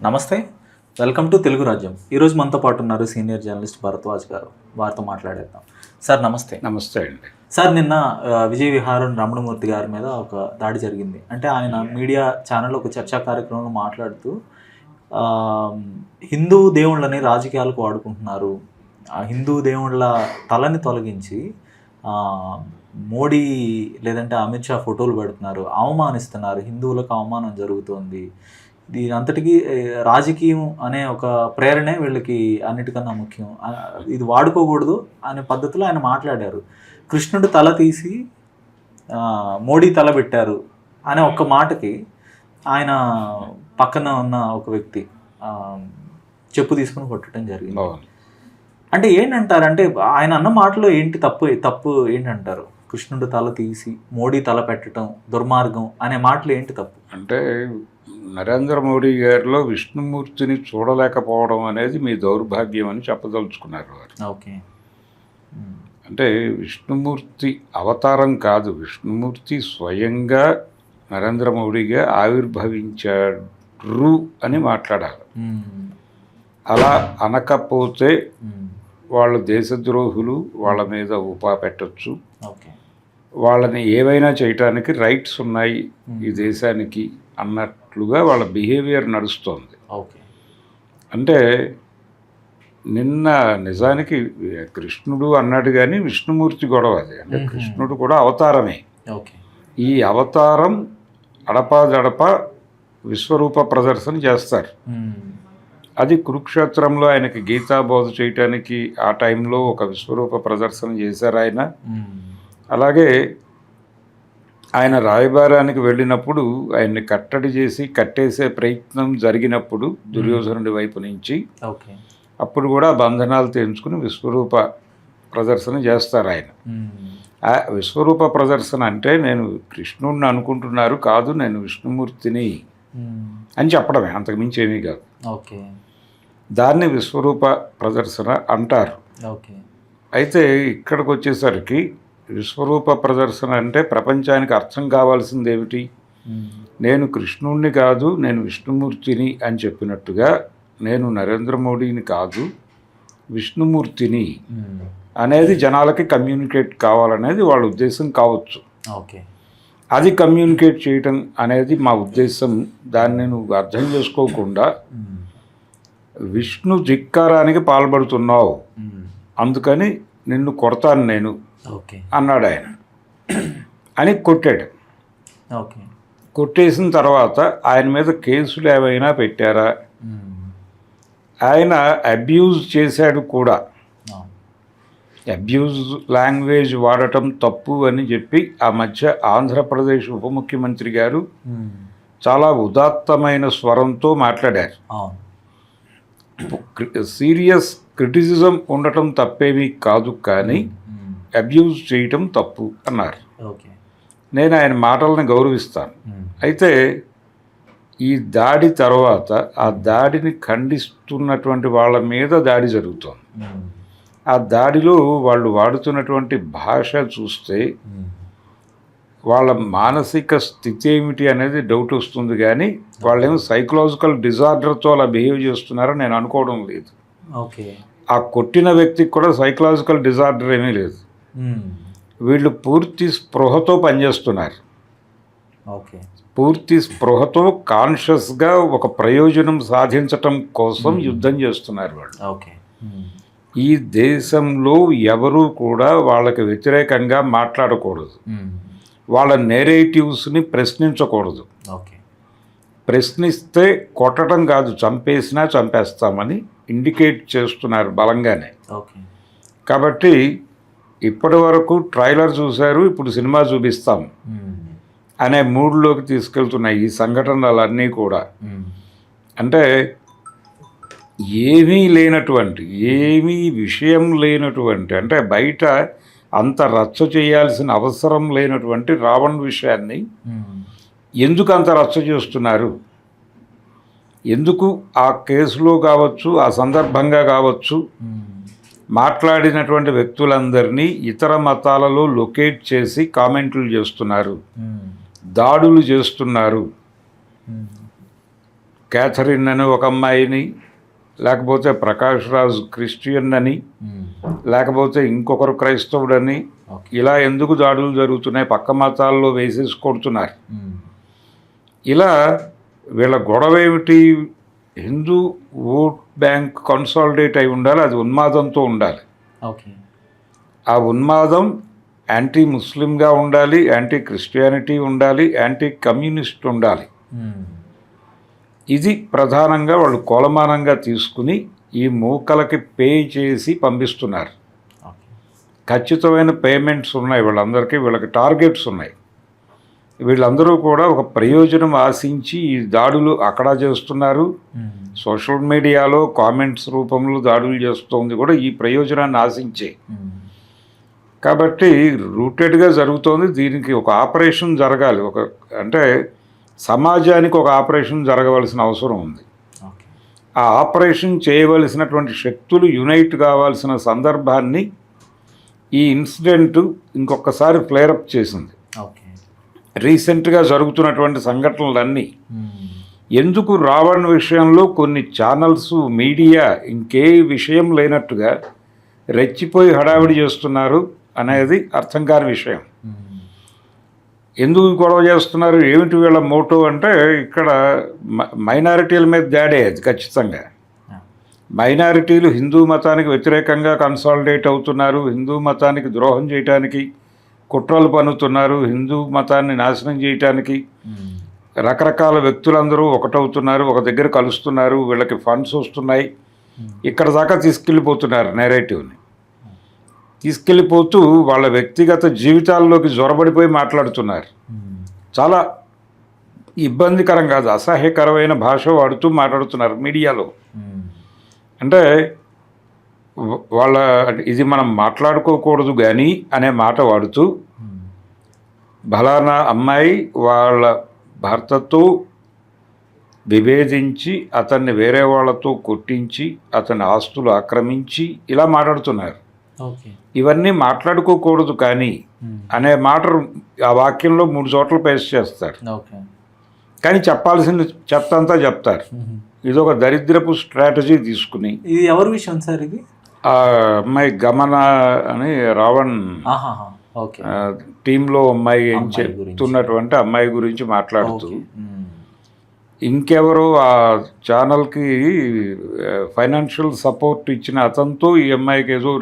నమస్తే, welcome to Telugu రాజ్యం. ఈరోజు మనతో పాటు ఉన్నారు సీనియర్ జర్నలిస్ట్ భరద్వాజ్ గారు. వారితో మాట్లాడేద్దాం. సార్ నమస్తే. నమస్తే అండి. సార్ నిన్న విజయ విహారం రమణమూర్తి గారి మీద ఒక దాడి జరిగింది. అంటే ఆయన మీడియా ఛానల్లో ఒక చర్చా కార్యక్రమంలో మాట్లాడుతూ హిందూ దేవుళ్ళని రాజకీయాలకు వాడుకుంటున్నారు, ఆ హిందూ దేవుళ్ళ తలని తొలగించి మోడీ లేదంటే అమిత్ షా ఫోటోలు పెడుతున్నారు, అవమానిస్తున్నారు, హిందువులకు అవమానం జరుగుతోంది, దీని అంతటికీ రాజకీయం అనే ఒక ప్రేరణే వీళ్ళకి అన్నిటికన్నా ముఖ్యం, ఇది వాడుకోకూడదు అనే పద్ధతిలో ఆయన మాట్లాడారు. కృష్ణుడు తల తీసి మోడీ తల పెట్టారు అనే ఒక్క మాటకి ఆయన పక్కన ఉన్న ఒక వ్యక్తి చెప్పు తీసుకుని కొట్టడం జరిగింది. అంటే ఏంటంటారు, అంటే ఆయన అన్న మాటలో ఏంటి తప్పు ఏంటంటారు? కృష్ణుడు తల తీసి మోడీ తల పెట్టడం దుర్మార్గం అనే మాటలు ఏంటి తప్పు? అంటే నరేంద్ర మోడీ గారిలో విష్ణుమూర్తిని చూడలేకపోవడం అనేది మీ దౌర్భాగ్యం అని చెప్పదలుచుకున్నారు వారు. ఓకే. అంటే విష్ణుమూర్తి అవతారం కాదు, విష్ణుమూర్తి స్వయంగా నరేంద్ర మోడీగా ఆవిర్భవించారు అని మాట్లాడాలి. అలా అనకపోతే వాళ్ళు దేశద్రోహులు, వాళ్ళ మీద ఉపా పెట్టచ్చు, వాళ్ళని ఏవైనా చేయటానికి రైట్స్ ఉన్నాయి ఈ దేశానికి అన్నట్లుగా వాళ్ళ బిహేవియర్ నడుస్తోంది. అంటే నిన్న నిజానికి కృష్ణుడు అన్నాడు కానీ విష్ణుమూర్తి గొడవ అది. అంటే కృష్ణుడు కూడా అవతారమే. ఈ అవతారం అడపాదడప విశ్వరూప ప్రదర్శన చేస్తారు. అది కురుక్షేత్రంలో ఆయనకి గీతాబోధ చేయటానికి ఆ టైంలో ఒక విశ్వరూప ప్రదర్శన చేశారు ఆయన. అలాగే ఆయన రాయబారానికి వెళ్ళినప్పుడు ఆయన్ని కట్టడి చేసి కట్టేసే ప్రయత్నం జరిగినప్పుడు దుర్యోధనుడి వైపు నుంచి అప్పుడు కూడా బంధనాలు తెంచుకుని విశ్వరూప ప్రదర్శన చేస్తారు ఆయన. ఆ విశ్వరూప ప్రదర్శన అంటే నేను కృష్ణుడిని అనుకుంటున్నారు కాదు, నేను విష్ణుమూర్తిని అని చెప్పడమే, అంతకుమించి ఏమీ కాదు. దాన్ని విశ్వరూప ప్రదర్శన అంటారు. అయితే ఇక్కడికి వచ్చేసరికి విశ్వరూప ప్రదర్శన అంటే ప్రపంచానికి అర్థం కావాల్సింది ఏమిటి? నేను కృష్ణుణ్ణి కాదు, నేను విష్ణుమూర్తిని అని చెప్పినట్టుగా నేను నరేంద్ర మోడీని కాదు, విష్ణుమూర్తిని అనేది జనాలకి కమ్యూనికేట్ కావాలనేది వాళ్ళ ఉద్దేశం కావచ్చు. అది కమ్యూనికేట్ చేయటం అనేది మా ఉద్దేశం. దాన్ని నువ్వు అర్థం చేసుకోకుండా విష్ణు ధిక్కారానికి పాల్పడుతున్నావు, అందుకని నిన్ను కొడతాను నేను అన్నాడు ఆయన అని కొట్టాడు. కొట్టేసిన తర్వాత ఆయన మీద కేసులు ఏమైనా పెట్టారా? ఆయన అబ్యూజ్ చేశాడు కూడా. అబ్యూజ్ లాంగ్వేజ్ వాడటం తప్పు అని చెప్పి ఆ మధ్య ఆంధ్రప్రదేశ్ ఉప ముఖ్యమంత్రి గారు చాలా ఉదాత్తమైన స్వరంతో మాట్లాడారు. సీరియస్ క్రిటిసిజం ఉండటం తప్పేమీ కాదు, కానీ అబ్యూజ్ చేయటం తప్పు అన్నారు. నేను ఆయన మాటలను గౌరవిస్తాను. అయితే ఈ దాడి తర్వాత ఆ దాడిని ఖండిస్తున్నటువంటి వాళ్ళ మీద దాడి జరుగుతోంది. ఆ దాడిలో వాళ్ళు వాడుతున్నటువంటి భాష చూస్తే వాళ్ళ మానసిక స్థితి ఏమిటి అనేది డౌట్ వస్తుంది, కానీ వాళ్ళేమో సైకలాజికల్ డిజార్డర్తో అలా బిహేవ్ చేస్తున్నారని నేను అనుకోవడం లేదు. ఆ కొట్టిన వ్యక్తికి కూడా సైకలాజికల్ డిజార్డర్ ఏమీ లేదు. వీళ్ళు పూర్తి స్పృహతో పనిచేస్తున్నారు. పూర్తి స్పృహతో కాన్షియస్గా ఒక ప్రయోజనం సాధించటం కోసం యుద్ధం చేస్తున్నారు వాళ్ళు. ఈ దేశంలో ఎవరూ కూడా వాళ్ళకి వ్యతిరేకంగా మాట్లాడకూడదు, వాళ్ళ నేరేటివ్స్ని ప్రశ్నించకూడదు. ప్రశ్నిస్తే కొట్టడం కాదు, చంపేసినా చంపేస్తామని ఇండికేట్ చేస్తున్నారు బలంగానే. కాబట్టి ఇప్పటి వరకు ట్రైలర్ చూశారు, ఇప్పుడు సినిమా చూపిస్తాం అనే మూడ్లోకి తీసుకెళ్తున్నాయి ఈ సంఘటనలన్నీ కూడా. అంటే ఏమీ లేనటువంటి, ఏమీ విషయం లేనటువంటి, అంటే బయట అంత రచ్చ చేయాల్సిన అవసరం లేనటువంటి రావణ్ విషయాన్ని ఎందుకు అంత రచ్చ చేస్తున్నారు? ఎందుకు ఆ కేసులో కావచ్చు, ఆ సందర్భంగా కావచ్చు, మాట్లాడినటువంటి వ్యక్తులందరినీ ఇతర మతాలలో లొకేట్ చేసి కామెంట్లు చేస్తున్నారు, దాడులు చేస్తున్నారు. క్యాథరిన్ అని ఒక అమ్మాయిని, లేకపోతే ప్రకాష్ రాజ్ క్రిస్టియన్ అని, లేకపోతే ఇంకొకరు క్రైస్తవుడని, ఇలా ఎందుకు దాడులు జరుగుతున్నాయి, పక్క మతాల్లో వేసేసి కొడుతున్నారు. ఇలా వీళ్ళ గొడవ ఏమిటి? హిందూ ఓట్ బ్యాంక్ కన్సాలిడేట్ అయి ఉండాలి, అది ఉన్మాదంతో ఉండాలి. ఆ ఉన్మాదం యాంటీ ముస్లింగా ఉండాలి, యాంటీ క్రిస్టియానిటీ ఉండాలి, యాంటీ కమ్యూనిస్ట్ ఉండాలి. ఇది ప్రధానంగా వాళ్ళు కొలమానంగా తీసుకుని ఈ మూకలకి పే చేసి పంపిస్తున్నారు. ఖచ్చితమైన పేమెంట్స్ ఉన్నాయి వీళ్ళందరికీ, వీళ్ళకి టార్గెట్స్ ఉన్నాయి. వీళ్ళందరూ కూడా ఒక ప్రయోజనం ఆశించి ఈ దాడులు అక్కడ చేస్తున్నారు. సోషల్ మీడియాలో కామెంట్స్ రూపంలో దాడులు చేస్తుంది కూడా ఈ ప్రయోజనాన్ని ఆశించే. కాబట్టి రూటెడ్గా జరుగుతోంది. దీనికి ఒక ఆపరేషన్ జరగాలి, అంటే సమాజానికి ఒక ఆపరేషన్ జరగవలసిన అవసరం ఉంది. ఆ ఆపరేషన్ చేయవలసినటువంటి శక్తులు యునైట్ కావాల్సిన సందర్భాన్ని ఈ ఇన్సిడెంట్ ఇంకొకసారి ఫ్లేరప్ చేసింది. రీసెంట్గా జరుగుతున్నటువంటి సంఘటనలన్నీ ఎందుకు రావణ్ విషయంలో కొన్ని ఛానల్స్ మీడియా ఇంకే విషయం లేనట్టుగా రెచ్చిపోయి హడావిడి చేస్తున్నారు అనేది అర్థం కాని విషయం. ఎందుకు గొడవ చేస్తున్నారు, ఏమిటి వీళ్ళ మోటో అంటే, ఇక్కడ మైనారిటీల మీద దాడే. అది ఖచ్చితంగా మైనారిటీలు హిందూ మతానికి వ్యతిరేకంగా కన్సాలిడేట్ అవుతున్నారు, హిందూ మతానికి ద్రోహం చేయటానికి కుట్రలు పన్నుతున్నారు, హిందూ మతాన్ని నాశనం చేయటానికి రకరకాల వ్యక్తులందరూ ఒకటవుతున్నారు, ఒక దగ్గర కలుస్తున్నారు, వీళ్ళకి ఫండ్స్ వస్తున్నాయి, ఇక్కడ దాకా తీసుకెళ్ళిపోతున్నారు. నేరేటివ్ని తీసుకెళ్ళిపోతూ వాళ్ళ వ్యక్తిగత జీవితాల్లోకి జొరబడిపోయి మాట్లాడుతున్నారు. చాలా ఇబ్బందికరం కాదు, అసహ్యకరమైన భాష వాడుతూ మాట్లాడుతున్నారు మీడియాలో. అంటే వాళ్ళ ఇది మనం మాట్లాడుకోకూడదు కానీ అనే మాట వాడుతూ, బలానా అమ్మాయి వాళ్ళ భర్తతో విభేదించి అతన్ని వేరే వాళ్ళతో కొట్టించి అతని ఆస్తులు ఆక్రమించి ఇలా మాట్లాడుతున్నారు. ఇవన్నీ మాట్లాడుకోకూడదు కానీ అనే మాట ఆ వాక్యంలో 3 చోట్ల పేస్ట్ చేస్తారు. కానీ చెప్పాల్సిన చెత్త అంతా చెప్తారు. ఇది ఒక దరిద్రపు స్ట్రాటజీ తీసుకుని. ఇది ఎవరి విషయం సార్? ఇది ఆ అమ్మాయి గమన అని రావణ్ టీంలో అమ్మాయి ఏం చెప్తున్నటువంటి అమ్మాయి గురించి మాట్లాడుతూ, ఇంకెవరో ఆ ఛానల్కి ఫైనాన్షియల్ సపోర్ట్ ఇచ్చిన అతనితో ఈ అమ్మాయికి ఏదో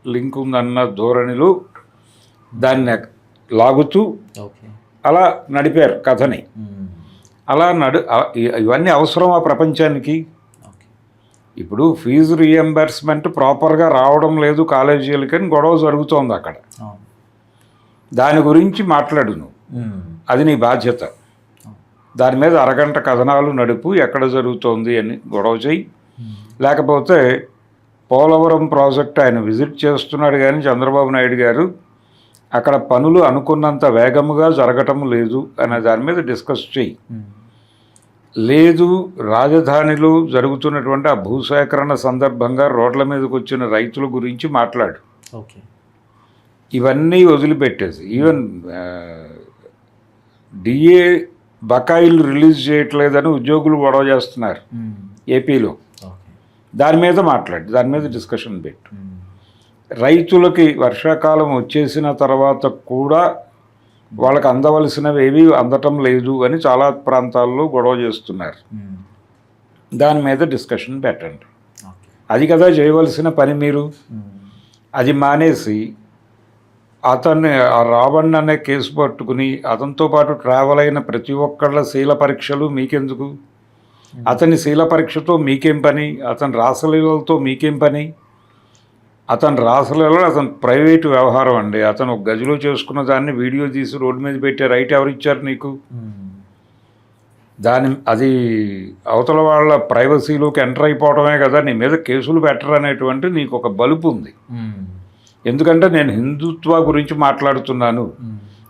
లింక్ ఉందన్న ధోరణిలో దాన్ని లాగుతూ అలా నడిపారు కథని. అలా ఇవన్నీ అవసరం ఆ ప్రపంచానికి. ఇప్పుడు ఫీజు రీఎంబర్స్మెంట్ ప్రాపర్గా రావడం లేదు కాలేజీలకని గొడవ జరుగుతోంది అక్కడ. దాని గురించి మాట్లాడును, అది నీ బాధ్యత. దాని మీద అరగంట కథనాలు నడుపు, ఎక్కడ జరుగుతోంది అని గొడవ చేయి. లేకపోతే పోలవరం ప్రాజెక్ట్ ఆయన విజిట్ చేస్తున్నాడు కానీ చంద్రబాబు నాయుడు గారు అక్కడ పనులు అనుకున్నంత వేగముగా జరగటం లేదు అనే దాని మీద డిస్కస్ చేయి. లేదు, రాజధానిలో జరుగుతున్నటువంటి ఆ భూసేకరణ సందర్భంగా రోడ్ల మీదకి వచ్చిన రైతుల గురించి మాట్లాడు. ఇవన్నీ వదిలిపెట్టేసి ఈవెన్ డిఏ బకాయిలు రిలీజ్ చేయట్లేదని ఉద్యోగులు గొడవ చేస్తున్నారు ఏపీలో. దాని మీద మాట్లాడు, దాని మీద డిస్కషన్ పెట్టు. రైతులకి వర్షాకాలం వచ్చేసిన తర్వాత కూడా వాళ్ళకి అందవలసినవి ఏవి అందటం లేదు అని చాలా ప్రాంతాల్లో గొడవ చేస్తున్నారు. దాని మీద డిస్కషన్ పెట్టండి. అది కదా చేయవలసిన పని మీరు. అది మానేసి అతన్ని ఆ రావణ్ అనే కేసు పట్టుకుని అతనితో పాటు ట్రావెల్ అయిన ప్రతి ఒక్కళ్ళ శీల పరీక్షలు మీకెందుకు? అతని శీల పరీక్షతో మీకేం పని? అతని రాసలీలతో మీకేం పని? అతని రాసలీలలో అతని ప్రైవేటు వ్యవహారం అండి. అతను ఒక గదిలో చేసుకున్న దాన్ని వీడియో తీసి రోడ్డు మీద పెట్టే రైట్ ఎవరిచ్చారు నీకు? అది అవతల వాళ్ళ ప్రైవసీలోకి ఎంటర్ అయిపోవడమే కదా. నీ మీద కేసులు పెట్టరు అనేటువంటి నీకు ఒక బలుపు ఉంది. ఎందుకంటే నేను హిందుత్వ గురించి మాట్లాడుతున్నాను,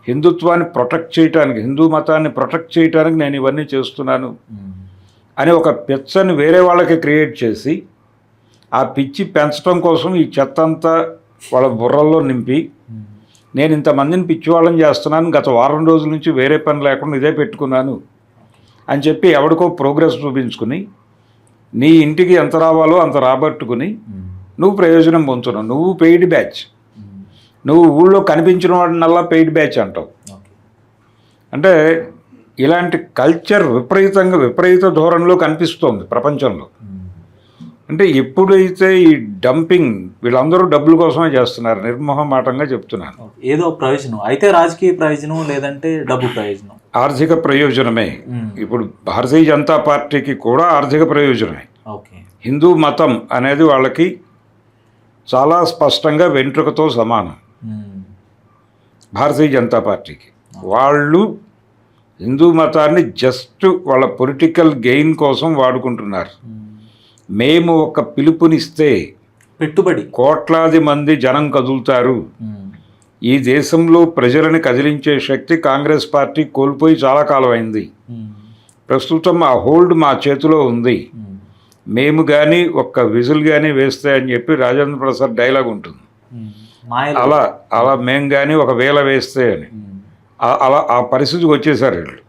హిందుత్వాన్ని ప్రొటెక్ట్ చేయటానికి, హిందూ మతాన్ని ప్రొటెక్ట్ చేయటానికి నేను ఇవన్నీ చేస్తున్నాను అని ఒక పిచ్చని వేరే వాళ్ళకి క్రియేట్ చేసి ఆ పిచ్చి పెంచడం కోసం ఈ చెత్త అంతా వాళ్ళ బుర్రల్లో నింపి, నేను ఇంతమందిని పిచ్చి వాళ్ళని చేస్తున్నాను, గత వారం రోజుల నుంచి వేరే పని లేకుండా ఇదే పెట్టుకున్నాను అని చెప్పి ఎవడికో ప్రోగ్రెస్ చూపించుకుని నీ ఇంటికి ఎంత రావాలో అంత రాబట్టుకుని నువ్వు ప్రయోజనం పొందుతున్నావు. నువ్వు పెయిడ్ బ్యాచ్. నువ్వు ఊళ్ళో కనిపించిన వాడినల్లా పెయిడ్ బ్యాచ్ అంటావు. అంటే ఇలాంటి కల్చర్ విపరీత ధోరణిలో కనిపిస్తోంది ప్రపంచంలో. అంటే ఎప్పుడైతే ఈ డంపింగ్ వీళ్ళందరూ డబ్బుల కోసమే చేస్తున్నారు, నిర్మోహమాటంగా చెప్తున్నాను. ఏదో ప్రయోజనం అయితే రాజకీయ ప్రయోజనం, లేదంటే డబ్బు ప్రయోజనం, ఆర్థిక ప్రయోజనమే. ఇప్పుడు భారతీయ జనతా పార్టీకి కూడా ఆర్థిక ప్రయోజనమే. హిందూ మతం అనేది వాళ్ళకి చాలా స్పష్టంగా వెంట్రుకతో సమానం. భారతీయ జనతా పార్టీకి వాళ్ళు హిందూ మతాన్ని జస్ట్ వాళ్ళ పొలిటికల్ గెయిన్ కోసం వాడుకుంటున్నారు. మేము ఒక పిలుపునిస్తే పెట్టుబడి కోట్లాది మంది జనం కదులుతారు. ఈ దేశంలో ప్రజలని కదిలించే శక్తి కాంగ్రెస్ పార్టీ కోల్పోయి చాలా కాలం అయింది. ప్రస్తుతం ఆ హోల్డ్ మా చేతిలో ఉంది. మేము కానీ ఒక్క విజిల్ కానీ వేస్తే అని చెప్పి రాజేంద్ర ప్రసాద్ డైలాగ్ ఉంటుంది. అలా మేము కానీ ఒక వేల వేస్తే అని అలా ఆ పరిస్థితికి వచ్చేసారు వీళ్ళు.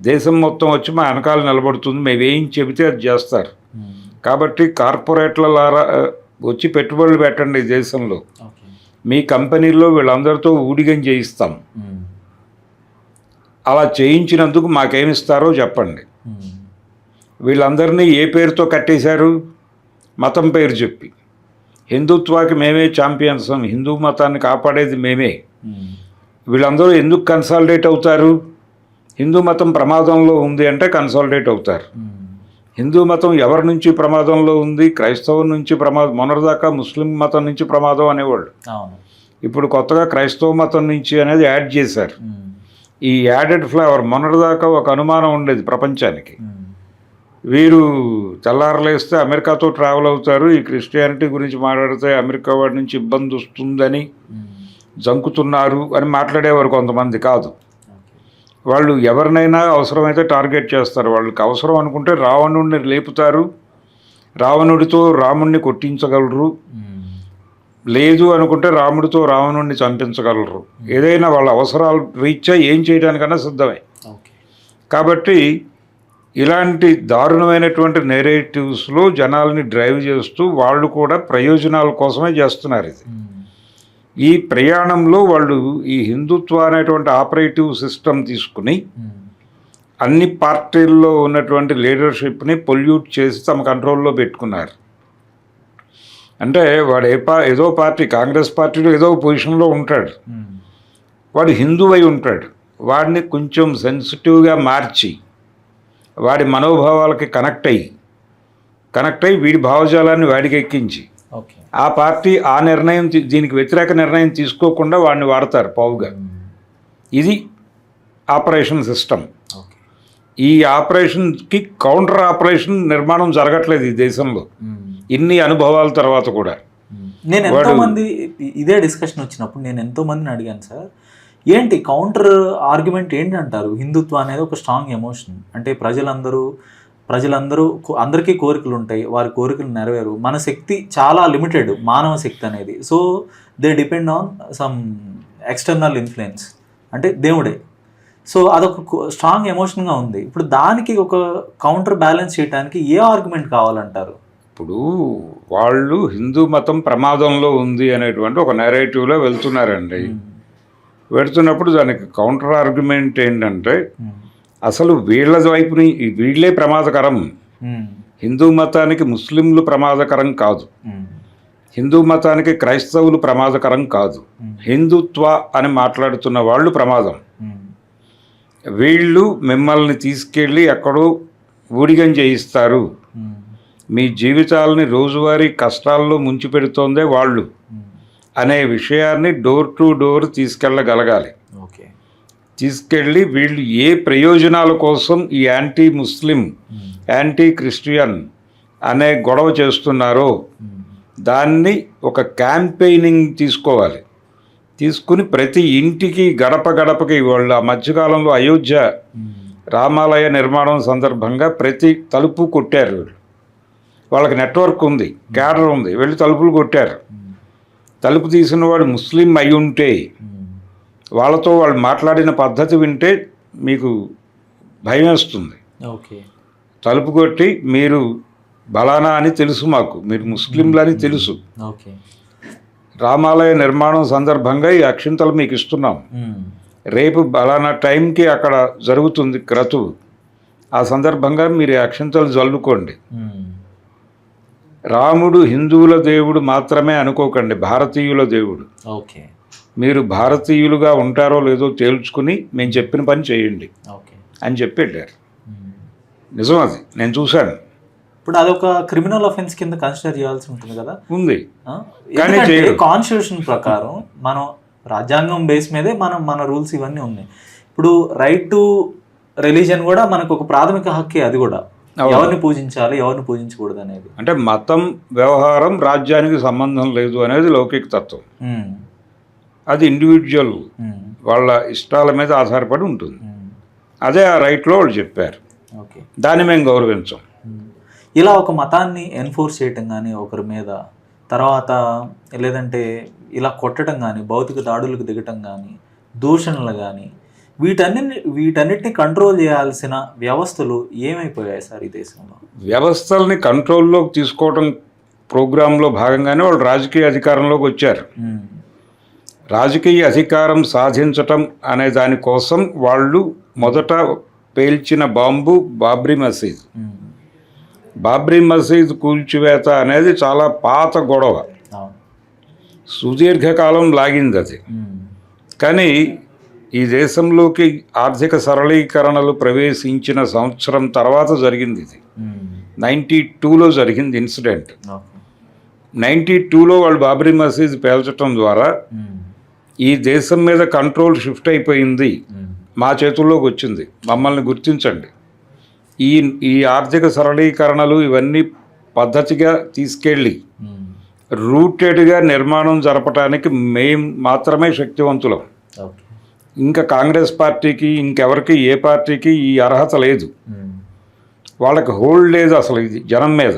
దేశం మొత్తం వచ్చి మా వెనకాల నిలబడుతుంది, మేము ఏం చెబితే అది చేస్తారు. కాబట్టి కార్పొరేట్ల ద్వారా వచ్చి పెట్టుబడులు పెట్టండి ఈ దేశంలో, మీ కంపెనీల్లో వీళ్ళందరితో ఊడిగం చేయిస్తాం. అలా చేయించినందుకు మాకేమిస్తారో చెప్పండి. వీళ్ళందరినీ ఏ పేరుతో కట్టేశారు? మతం పేరు చెప్పి. హిందుత్వాకి మేమే ఛాంపియన్స్, హిందూ మతాన్ని కాపాడేది మేమే. వీళ్ళందరూ ఎందుకు కన్సాలిడేట్ అవుతారు? హిందూ మతం ప్రమాదంలో ఉంది అంటే కన్సాలిడేట్ అవుతారు. హిందూ మతం ఎవరి నుంచి ప్రమాదంలో ఉంది? క్రైస్తవం నుంచి ప్రమాదం. మొన్నటిదాకా ముస్లిం మతం నుంచి ప్రమాదం అనేవాళ్ళు. ఇప్పుడు కొత్తగా క్రైస్తవ మతం నుంచి అనేది యాడ్ చేశారు. ఈ యాడెడ్ ఫ్లేవర్. మొన్నటిదాకా ఒక అనుమానం ఉండేది ప్రపంచానికి, వీరు తెల్లారలేస్తే అమెరికాతో ట్రావెల్ అవుతారు, ఈ క్రిస్టియానిటీ గురించి మాట్లాడితే అమెరికా వాడి నుంచి ఇబ్బంది వస్తుందని జంకుతున్నారు అని మాట్లాడేవారు కొంతమంది. కాదు, వాళ్ళు ఎవరినైనా అవసరమైతే టార్గెట్ చేస్తారు. వాళ్ళకి అవసరం అనుకుంటే రావణుడిని లేపుతారు, రావణుడితో రాముడిని కొట్టించగలరు. లేదు అనుకుంటే రాముడితో రావణుడిని చంపించగలరు. ఏదైనా వాళ్ళ అవసరాలు రీత్యా ఏం చేయడానికన్నా సిద్ధమే. కాబట్టి ఇలాంటి దారుణమైనటువంటి నెరేటివ్స్లో జనాల్ని డ్రైవ్ చేస్తూ వాళ్ళు కూడా ప్రయోజనాల కోసమే చేస్తున్నారు ఇది. ఈ ప్రయాణంలో వాళ్ళు ఈ హిందుత్వ అనేటువంటి ఆపరేటివ్ సిస్టమ్ తీసుకుని అన్ని పార్టీల్లో ఉన్నటువంటి లీడర్షిప్ని పొల్యూట్ చేసి తమ కంట్రోల్లో పెట్టుకున్నారు. అంటే వాడు ఏదో పార్టీ, కాంగ్రెస్ పార్టీలో ఏదో పొజిషన్లో ఉంటాడు, వాడు హిందూ అయి ఉంటాడు. వాడిని కొంచెం సెన్సిటివ్గా మార్చి వాడి మనోభావాలకి కనెక్ట్ అయ్యి వీడి భావజాలాన్ని వాడికి ఎక్కించి ఆ పార్టీ ఆ నిర్ణయం దీనికి వ్యతిరేక నిర్ణయం తీసుకోకుండా వాడిని వాడతారు పావుగా. ఇది ఆపరేషన్ సిస్టమ్. ఈ ఆపరేషన్కి కౌంటర్ ఆపరేషన్ నిర్మాణం జరగట్లేదు ఈ దేశంలో ఇన్ని అనుభవాల తర్వాత కూడా. నేను ఎంతోమంది ఇదే డిస్కషన్ వచ్చినప్పుడు నేను ఎంతోమందిని అడిగాను, సార్ ఏంటి కౌంటర్ ఆర్గ్యుమెంట్ ఏంటి అంటారు? హిందుత్వ అనేది ఒక స్ట్రాంగ్ ఎమోషన్. అంటే అందరికీ కోరికలు ఉంటాయి, వారి కోరికలు నెరవేరు. మన శక్తి చాలా లిమిటెడ్, మానవ శక్తి అనేది. So they depend on some external influence, అంటే దేవుడే. సో అదొక స్ట్రాంగ్ ఎమోషన్గా ఉంది. ఇప్పుడు దానికి ఒక కౌంటర్ బ్యాలెన్స్ చేయడానికి ఏ ఆర్గ్యుమెంట్ కావాలంటారు? ఇప్పుడు వాళ్ళు హిందూ మతం ప్రమాదంలో ఉంది అనేటువంటి ఒక నెరేటివ్లో వెళ్తున్నారండి. వెళుతున్నప్పుడు దానికి కౌంటర్ ఆర్గ్యుమెంట్ ఏంటంటే అసలు వీళ్ళ వైపుని వీళ్ళే ప్రమాదకరం. హిందూ మతానికి ముస్లింలు ప్రమాదకరం కాదు, హిందూ మతానికి క్రైస్తవులు ప్రమాదకరం కాదు, హిందుత్వ అని మాట్లాడుతున్న వాళ్ళు ప్రమాదం. వీళ్ళు మిమ్మల్ని తీసుకెళ్ళి ఎక్కడో ఊడిగం చేయిస్తారు, మీ జీవితాలని రోజువారీ కష్టాల్లో ముంచిపెడుతోందే వాళ్ళు అనే విషయాన్ని డోర్ టు డోర్ తీసుకెళ్ళగలగాలి. తీసుకెళ్ళి వీళ్ళు ఏ ప్రయోజనాల కోసం ఈ యాంటీ ముస్లిం, యాంటీ క్రిస్టియన్ అనే గొడవ చేస్తున్నారో దాన్ని ఒక క్యాంపెయినింగ్ తీసుకోవాలి. తీసుకుని ప్రతి ఇంటికి గడపకి వాళ్ళు ఆ మధ్యకాలంలో అయోధ్య రామాలయ నిర్మాణం సందర్భంగా ప్రతి తలుపు కొట్టారు. వాళ్ళకి నెట్వర్క్ ఉంది, క్యాడర్ ఉంది, వెళ్ళి తలుపులు కొట్టారు. తలుపు తీసిన వాడు ముస్లిం అయి ఉంటే వాళ్ళతో వాళ్ళు మాట్లాడిన పద్ధతి వింటే మీకు భయం వేస్తుంది. ఓకే. తలుపు కొట్టి మీరు బలానా అని తెలుసు, మాకు మీరు ముస్లింలని తెలుసు, ఓకే. రామాలయ నిర్మాణం సందర్భంగా ఈ అక్షింతలు మీకు ఇస్తున్నాం, రేపు బలానా టైంకి అక్కడ జరుగుతుంది క్రతువు, ఆ సందర్భంగా మీరు ఈ అక్షింతలు జల్లుకోండి. రాముడు హిందువుల దేవుడు మాత్రమే అనుకోకండి, భారతీయుల దేవుడు. ఓకే. మీరు భారతీయులుగా ఉంటారో లేదో తేల్చుకుని మేము చెప్పిన పని చేయండి అని చెప్పి వెళ్ళారు. నిజం, అది నేను చూశాను. ఇప్పుడు అదొక క్రిమినల్ అఫెన్స్ కింద కన్సిడర్ చేయాల్సి ఉంటుంది కదా. ఉంది, కానీ కాన్స్టిట్యూషన్ ప్రకారం మనం రాజ్యాంగం బేస్ మీదే మన రూల్స్ ఇవన్నీ ఉన్నాయి. ఇప్పుడు రైట్ టు రిలీజన్ కూడా మనకు ఒక ప్రాథమిక హక్కే, అది కూడా ఎవరిని పూజించాలి ఎవరిని పూజించకూడదు అనేది. అంటే మతం వ్యవహారం రాజ్యానికి సంబంధం లేదు అనేది లౌకిక తత్వం. అది ఇండివిజువల్ వాళ్ళ ఇష్టాల మీద ఆధారపడి ఉంటుంది. అదే ఆ రైట్లో వాళ్ళు చెప్పారు, దాన్ని మేము గౌరవించాం. ఇలా ఒక మతాన్ని ఎన్ఫోర్స్ చేయటం కానీ ఒకరి మీద, తర్వాత ఇలా కొట్టడం కానీ, భౌతిక దాడులకు దిగటం కానీ, దూషణలు కానీ, వీటన్నిటిని కంట్రోల్ చేయాల్సిన వ్యవస్థలు ఏమైపోయాయి సార్ ఈ దేశంలో? వ్యవస్థల్ని కంట్రోల్లోకి తీసుకోవడం ప్రోగ్రాంలో భాగంగానే వాళ్ళు రాజకీయ అధికారంలోకి వచ్చారు. రాజకీయ అధికారం సాధించటం అనే దానికోసం వాళ్ళు మొదట పేల్చిన బాంబు బాబ్రీ మసీద్. బాబ్రీ మసీద్ కూల్చివేత అనేది చాలా పాత గొడవ, సుదీర్ఘకాలం లాగింది అది. కానీ ఈ దేశంలోకి ఆర్థిక సరళీకరణలు ప్రవేశించిన సంవత్సరం తర్వాత జరిగింది ఇది. 92లో జరిగింది ఇన్సిడెంట్. 92లో వాళ్ళు బాబ్రీ మసీద్ పేల్చడం ద్వారా ఈ దేశం మీద కంట్రోల్ షిఫ్ట్ అయిపోయింది, మా చేతుల్లోకి వచ్చింది, మమ్మల్ని గుర్తించండి. ఈ ఆర్థిక సరళీకరణలు ఇవన్నీ పద్ధతిగా తీసుకెళ్ళి రూటెడ్గా నిర్మాణం జరపడానికి మేము మాత్రమే శక్తివంతులం. ఇంకా కాంగ్రెస్ పార్టీకి ఇంకెవరికి ఏ పార్టీకి ఈ అర్హత లేదు, వాళ్ళకి హోల్డ్ లేదు అసలు ఇది జనం మీద,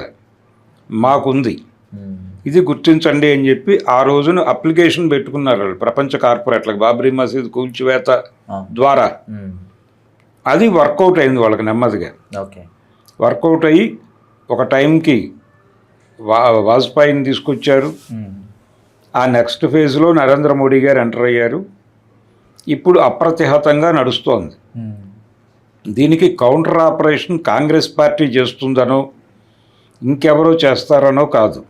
మాకుంది, ఇది గుర్తించండి అని చెప్పి ఆ రోజున అప్లికేషన్ పెట్టుకున్నారు వాళ్ళు ప్రపంచ కార్పొరేట్లకు బాబ్రీ మసీద్ కూల్చివేత ద్వారా. అది వర్కౌట్ అయింది వాళ్ళకి నెమ్మదిగా. వర్కౌట్ అయ్యి ఒక టైంకి వాజ్పేయిని తీసుకొచ్చారు. ఆ నెక్స్ట్ ఫేజ్లో నరేంద్ర మోడీ గారు ఎంటర్ అయ్యారు. ఇప్పుడు అప్రతిహతంగా నడుస్తోంది. దీనికి కౌంటర్ ఆపరేషన్ కాంగ్రెస్ పార్టీ చేస్తుందనో ఇంకెవరో చేస్తారనో కాదు.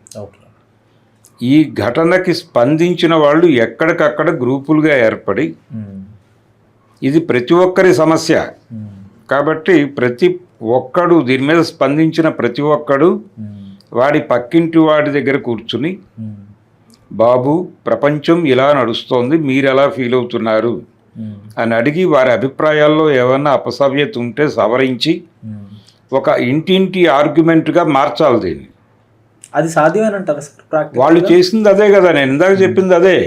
ఈ ఘటనకి స్పందించిన వాళ్ళు ఎక్కడికక్కడ గ్రూపులుగా ఏర్పడి, ఇది ప్రతి ఒక్కరి సమస్య కాబట్టి ప్రతి ఒక్కడు దీని మీద స్పందించిన ప్రతి ఒక్కడు వాడి పక్కింటి వాడి దగ్గర కూర్చుని, బాబు ప్రపంచం ఇలా నడుస్తోంది, మీరు ఎలా ఫీల్ అవుతున్నారు అని అడిగి వారి అభిప్రాయాల్లో ఏమన్నా అపసవ్యత ఉంటే సవరించి ఒక ఇంటింటి ఆర్గ్యుమెంట్గా మార్చాలి దీన్ని. అది సాధ్యమేనంటారా సార్? వాళ్ళు చేసింది అదే కదా, నేను ఇందాక చెప్పింది అదే.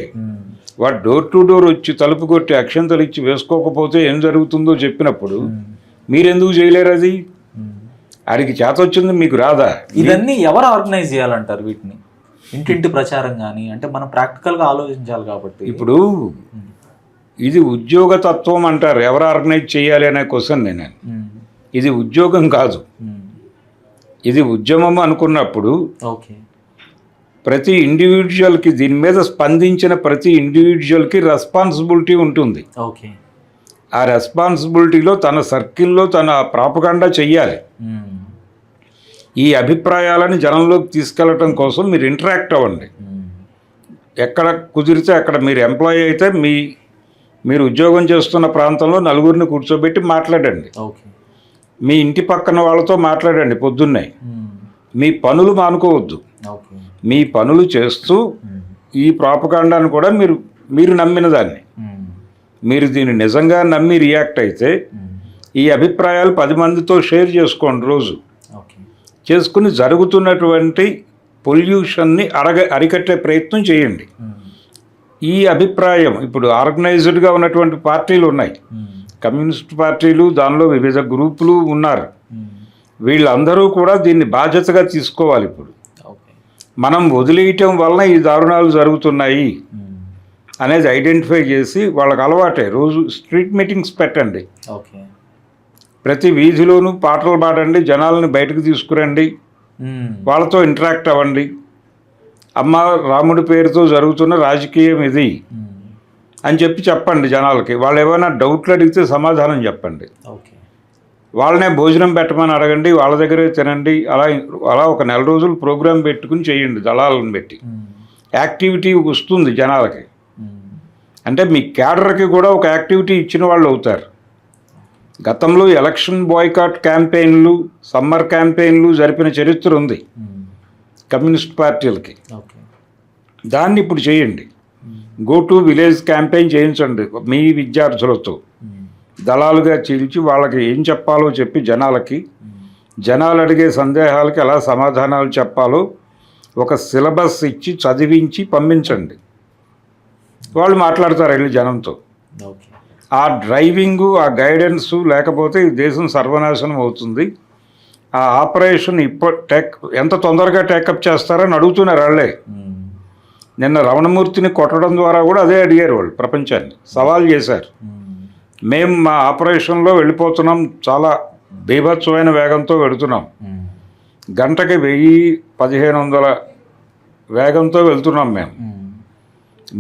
వాడు డోర్ టు డోర్ వచ్చి తలుపు కొట్టి అక్షంతలు ఇచ్చి వేసుకోకపోతే ఏం జరుగుతుందో చెప్పినప్పుడు మీరెందుకు చేయలేరు? అది ఆడికి చేత వచ్చింది, మీకు రాదా? ఇవన్నీ ఎవరు ఆర్గనైజ్ చేయాలంటారు వీటిని? ఇంటింటి ప్రచారం కానీ, అంటే మనం ప్రాక్టికల్గా ఆలోచించాలి కాబట్టి. ఇప్పుడు ఇది ఉద్యోగ తత్వం అంటారు, ఎవరు ఆర్గనైజ్ చేయాలి అనే క్వశ్చన్ నేను. ఇది ఉద్యోగం కాదు, ఇది ఉద్యమం అనుకున్నప్పుడు ప్రతి ఇండివిజువల్కి, దీని మీద స్పందించిన ప్రతి ఇండివిజువల్కి రెస్పాన్సిబిలిటీ ఉంటుంది. ఆ రెస్పాన్సిబిలిటీలో తన సర్కిల్లో తన ప్రాపగండా చెయ్యాలి. ఈ అభిప్రాయాలను జనంలోకి తీసుకెళ్ళటం కోసం మీరు ఇంటరాక్ట్ అవ్వండి. ఎక్కడ కుదిరితే అక్కడ మీరు ఎంప్లాయీ అయితే మీరు ఉద్యోగం చేస్తున్న ప్రాంతంలో నలుగురిని కూర్చోబెట్టి మాట్లాడండి. మీ ఇంటి పక్కన వాళ్ళతో మాట్లాడండి పొద్దున్నే. మీ పనులు మానుకోవద్దు, మీ పనులు చేస్తూ ఈ ప్రాపగాండాను కూడా మీరు నమ్మిన దాన్ని, మీరు దీన్ని నిజంగా నమ్మి రియాక్ట్ అయితే ఈ అభిప్రాయాలు 10 మందితో షేర్ చేసుకోండి రోజు. చేసుకుని జరుగుతున్నటువంటి పొల్యూషన్ని అరికట్టే ప్రయత్నం చేయండి. ఈ అభిప్రాయం ఇప్పుడు ఆర్గనైజ్డ్గా ఉన్నటువంటి పార్టీలు ఉన్నాయి, కమ్యూనిస్ట్ పార్టీలు, దానిలో వివిధ గ్రూపులు ఉన్నారు. వీళ్ళందరూ కూడా దీన్ని బాధ్యతగా తీసుకోవాలి. ఇప్పుడు మనం వదిలేయటం వలన ఈ దారుణాలు జరుగుతున్నాయి అనేది ఐడెంటిఫై చేసి వాళ్ళకి అలవాటే రోజు స్ట్రీట్ మీటింగ్స్ పెట్టండి. ప్రతి వీధిలోనూ పాటలు పాడండి, జనాలను బయటకు తీసుకురండి, వాళ్ళతో ఇంటరాక్ట్ అవ్వండి. అమ్మ రాముడి పేరుతో జరుగుతున్న రాజకీయం ఇది అని చెప్పండి జనాలకి. వాళ్ళు ఏమైనా డౌట్లు అడిగితే సమాధానం చెప్పండి. వాళ్ళనే భోజనం పెట్టమని అడగండి, వాళ్ళ దగ్గరే తినండి. అలా ఒక నెల రోజులు ప్రోగ్రాం పెట్టుకుని చేయండి, దళాలను పెట్టి. యాక్టివిటీ వస్తుంది జనాలకి. అంటే మీ క్యాడర్కి కూడా ఒక యాక్టివిటీ ఇచ్చిన వాళ్ళు అవుతారు. గతంలో ఎలక్షన్ బాయ్కాట్ క్యాంపెయిన్లు, సమ్మర్ క్యాంపెయిన్లు జరిపిన చరిత్ర ఉంది కమ్యూనిస్ట్ పార్టీలకి. దాన్ని ఇప్పుడు చేయండి. గో టు విలేజ్ క్యాంపెయిన్ చేయించండి మీ విద్యార్థులతో. దళాలుగా చీల్చి వాళ్ళకి ఏం చెప్పాలో చెప్పి జనాలు అడిగే సందేహాలకి ఎలా సమాధానాలు చెప్పాలో ఒక సిలబస్ ఇచ్చి చదివించి పంపించండి. వాళ్ళు మాట్లాడతారు వెళ్ళి జనంతో. ఆ డ్రైవింగు, ఆ గైడెన్సు లేకపోతే ఈ దేశం సర్వనాశనం అవుతుంది. ఆ ఆపరేషన్ ఎంత తొందరగా టేకప్ చేస్తారని అడుగుతున్నారు వాళ్ళే. నిన్న రమణమూర్తిని కొట్టడం ద్వారా కూడా అదే అడిగారు వాళ్ళు, ప్రపంచాన్ని సవాల్ చేశారు. మేము మా ఆపరేషన్లో వెళ్ళిపోతున్నాం, చాలా బీభత్సమైన వేగంతో వెళుతున్నాం, గంటకి 1000-1500 వేగంతో వెళ్తున్నాం మేము,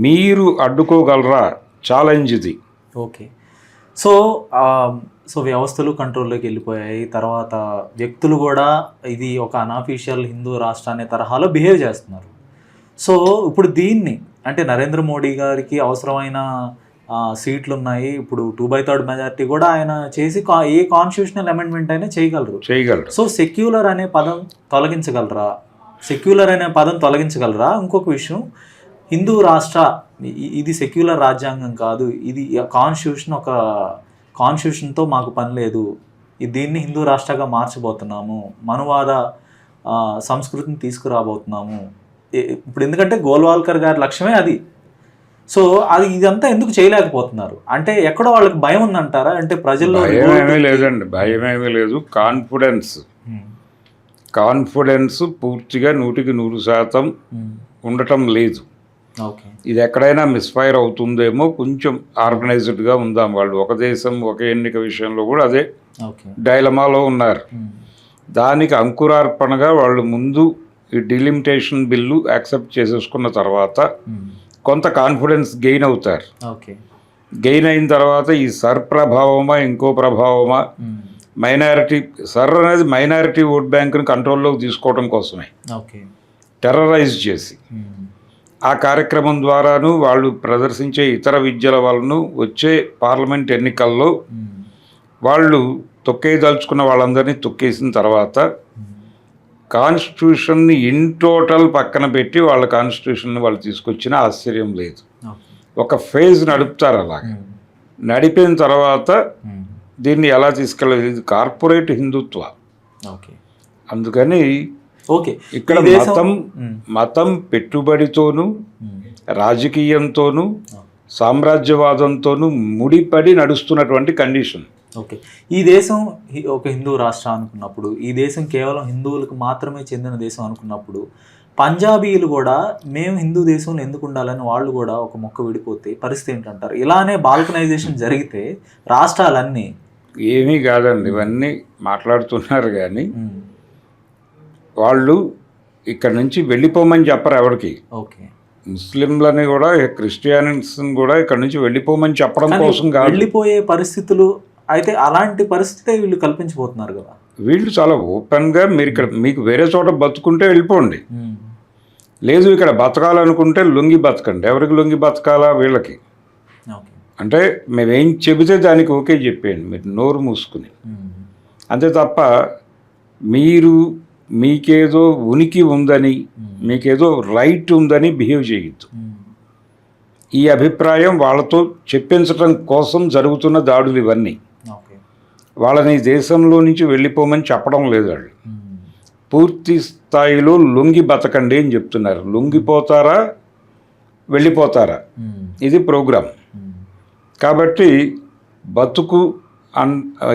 మీరు అడ్డుకోగలరా? ఛాలెంజ్ ఇది. ఓకే. సో వ్యవస్థలు కంట్రోల్లోకి వెళ్ళిపోయాయి. తర్వాత వ్యక్తులు కూడా ఇది ఒక అన్అఫీషియల్ హిందూ రాష్ట్ర అనే తరహాలో బిహేవ్ చేస్తున్నారు. సో ఇప్పుడు దీన్ని అంటే నరేంద్ర మోడీ గారికి అవసరమైన సీట్లు ఉన్నాయి. ఇప్పుడు 2/3 మెజారిటీ కూడా ఆయన చేసి ఏ కాన్స్టిట్యూషనల్ అమెండ్మెంట్ అయినా చేయగలరు. సో సెక్యులర్ అనే పదం తొలగించగలరా? ఇంకొక విషయం, హిందూ రాష్ట్ర ఇది సెక్యులర్ రాజ్యాంగం కాదు, ఇది కాన్స్టిట్యూషన్తో మాకు పని లేదు, దీన్ని హిందూ రాష్ట్రగా మార్చబోతున్నాము, మనువాద సంస్కృతిని తీసుకురాబోతున్నాము. ఇప్పుడు ఎందుకంటే గోల్వాల్కర్ గారి లక్ష్యమే అది. సో ఇదంతా ఎందుకు చేయలేకపోతున్నారు? అంటే ఎక్కడో వాళ్ళకి భయం ఉందంటారా? అంటే ప్రజల్లో లేదండి, భయమేమీ లేదు. కాన్ఫిడెన్స్ పూర్తిగా 100% ఉండటం లేదు. ఇది ఎక్కడైనా మిస్ఫైర్ అవుతుందేమో, కొంచెం ఆర్గనైజ్డ్గా ఉందాం. వాళ్ళు ఒక దేశం ఒక ఎన్నిక విషయంలో కూడా అదే డైలమాలో ఉన్నారు. దానికి అంకురార్పణగా వాళ్ళు ముందు ఈ డిలిమిటేషన్ బిల్లు యాక్సెప్ట్ చేసేసుకున్న తర్వాత కొంత కాన్ఫిడెన్స్ గెయిన్ అవుతారు. గెయిన్ అయిన తర్వాత ఈ ప్రభావమా ఇంకో ప్రభావమా, అనేది మైనారిటీ ఓట్ బ్యాంకుని కంట్రోల్లోకి తీసుకోవడం కోసమే టెర్రరైజ్ చేసి ఆ కార్యక్రమం ద్వారాను వాళ్ళు ప్రదర్శించే ఇతర విద్యల వలన వచ్చే పార్లమెంట్ ఎన్నికల్లో వాళ్ళు తొక్కేదలుచుకున్న వాళ్ళందరినీ తొక్కేసిన తర్వాత కాన్స్టిట్యూషన్ని ఇన్ టోటల్ పక్కన పెట్టి వాళ్ళ కాన్స్టిట్యూషన్ని వాళ్ళు తీసుకొచ్చిన ఆశ్చర్యం లేదు. ఒక ఫేజ్ నడుపుతారు. అలాగే నడిపిన తర్వాత దీన్ని ఎలా తీసుకెళ్ళలేదు, ఇది కార్పొరేట్ హిందుత్వ. అందుకని ఇక్కడ మతం పెట్టుబడితోనూ రాజకీయంతోనూ సామ్రాజ్యవాదంతోనూ ముడిపడి నడుస్తున్నటువంటి కండిషన్. ఓకే, ఈ దేశం ఒక హిందూ రాష్ట్రం అనుకున్నప్పుడు, ఈ దేశం కేవలం హిందువులకు మాత్రమే చెందిన దేశం అనుకున్నప్పుడు, పంజాబీలు కూడా మేము హిందూ దేశంలో ఎందుకు ఉండాలని వాళ్ళు కూడా ఒక మొక్క విడిపోతే పరిస్థితి ఏంటంటారు? ఇలానే బాల్కనైజేషన్ జరిగితే రాష్ట్రాలన్నీ ఏమీ కాదండి, ఇవన్నీ మాట్లాడుతున్నారు కానీ వాళ్ళు ఇక్కడ నుంచి వెళ్ళిపోమని చెప్పరు ఎవరికి. ఓకే, ముస్లింలని కూడా క్రిస్టియన్స్ని కూడా ఇక్కడ నుంచి వెళ్ళిపోమని చెప్పడం కోసం కాదు, వెళ్ళిపోయే పరిస్థితులు అయితే అలాంటి పరిస్థితే వీళ్ళు కల్పించబోతున్నారు కదా. వీళ్ళు చాలా ఓపెన్గా మీరు ఇక్కడ మీకు వేరే చోట బతుకుంటే వెళ్ళిపోండి, లేదు ఇక్కడ బతకాలనుకుంటే లొంగి బతకండి. ఎవరికి లొంగి బతకాలా? వీళ్ళకి. అంటే మేమేం చెబితే దానికి ఓకే చెప్పేయండి, మీరు నోరు మూసుకుని. అంతే తప్ప మీకేదో ఉనికి ఉందని, మీకేదో రైట్ ఉందని బిహేవ్ చేయొద్దు. ఈ అభిప్రాయం వాళ్ళతో చెప్పించడం కోసం జరుగుతున్న దాడులు ఇవన్నీ. వాళ్ళని దేశంలో నుంచి వెళ్ళిపోమని చెప్పడం లేదు. వాళ్ళు పూర్తి స్థాయిలో లొంగి బతకండి అని చెప్తున్నారు. లొంగిపోతారా వెళ్ళిపోతారా, ఇది ప్రోగ్రాం. కాబట్టి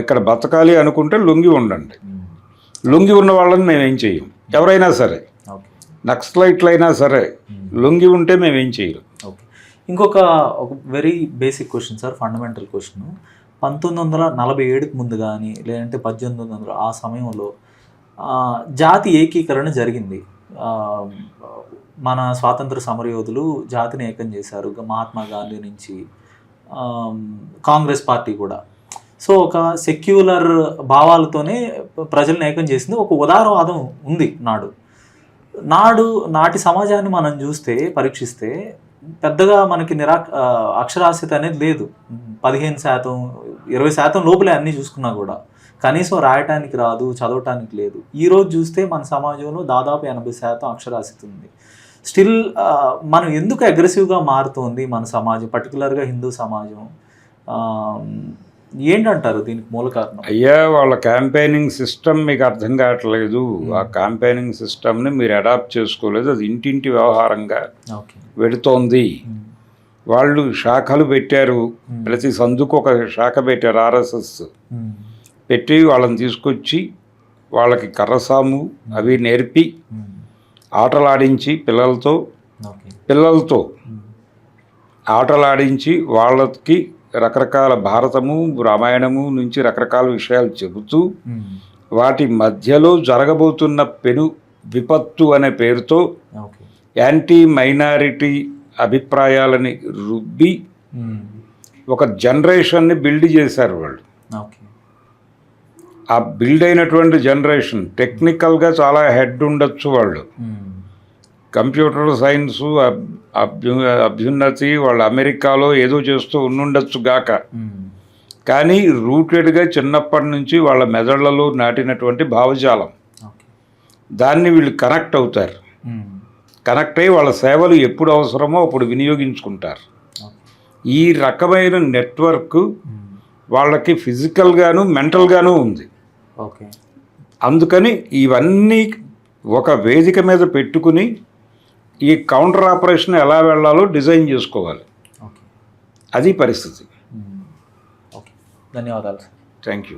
ఇక్కడ బతకాలి అనుకుంటే లొంగి ఉండండి. లొంగి ఉన్న వాళ్ళని మేమేం చేయం. ఎవరైనా సరే, నక్సలైట్లు అయినా సరే లొంగి ఉంటే మేమేం చేయం. ఇంకొక very basic question sir, fundamental question. 1947కి ముందు కానీ లేదంటే 1800 ఆ సమయంలో జాతి ఏకీకరణ జరిగింది. మన స్వాతంత్ర సమరయోధులు జాతిని ఏకం చేశారు, మహాత్మా గాంధీ నుంచి కాంగ్రెస్ పార్టీ కూడా. సో ఒక సెక్యులర్ భావాలతోనే ప్రజలను ఏకం చేసింది. ఒక ఉదారవాదం ఉంది నాటి సమాజాన్ని మనం చూస్తే పరీక్షిస్తే పెద్దగా మనకి అక్షరాస్యత అనేది లేదు. 15%, 20% లోపలే అన్నీ చూసుకున్నా కూడా కనీసం రాయటానికి రాదు, చదవటానికి లేదు. ఈరోజు చూస్తే మన సమాజంలో దాదాపు 80% అక్షరాస్యత ఉంది. స్టిల్ మనం ఎందుకు అగ్రెసివ్గా మారుతోంది మన సమాజం, పర్టికులర్గా హిందూ సమాజం? ఏంటంటారు దీనికి మూల కారణం? అయ్యా, వాళ్ళ క్యాంపెయినింగ్ సిస్టమ్ మీకు అర్థం కావట్లేదు. ఆ క్యాంపెయినింగ్ సిస్టమ్ని మీరు అడాప్ట్ చేసుకోలేదు. అది ఇంటింటి వ్యవహారంగా వెడుతోంది. వాళ్ళు శాఖలు పెట్టారు, ప్రతి సందుకు ఒక శాఖ పెట్టారు. RSS పెట్టి వాళ్ళని తీసుకొచ్చి వాళ్ళకి కర్రసాము అవి నేర్పి ఆటలాడించి పిల్లలతో ఆటలాడించి వాళ్ళకి రకరకాల భారతము, రామాయణము నుంచి రకరకాల విషయాలు చెబుతూ వాటి మధ్యలో జరగబోతున్న పెను విపత్తు అనే పేరుతో యాంటీ మైనారిటీ అభిప్రాయాలని రుబ్బి ఒక జనరేషన్ని బిల్డ్ చేశారు వాళ్ళు. ఆ బిల్డ్ అయినటువంటి జనరేషన్ టెక్నికల్గా చాలా హెడ్ ఉండొచ్చు, వాళ్ళు కంప్యూటర్ సైన్సు అభ్యున్నతి వాళ్ళు అమెరికాలో ఏదో చేస్తూ ఉండుండొచ్చు గాక, కానీ రూటెడ్గా చిన్నప్పటి నుంచి వాళ్ళ మెదళ్లలో నాటినటువంటి భావజాలం, దాన్ని వీళ్ళు కనెక్ట్ అవుతారు. కనెక్ట్ అయ్యి వాళ్ళ సేవలు ఎప్పుడు అవసరమో అప్పుడు వినియోగించుకుంటారు. ఈ రకమైన నెట్వర్క్ వాళ్ళకి ఫిజికల్గాను మెంటల్గాను ఉంది. అందుకని ఇవన్నీ ఒక వేదిక మీద పెట్టుకుని ఈ కౌంటర్ ఆపరేషన్ ఎలా వెళ్ళాలో డిజైన్ చేసుకోవాలి. అది పరిస్థితి. ధన్యవాదాలు. Thank you.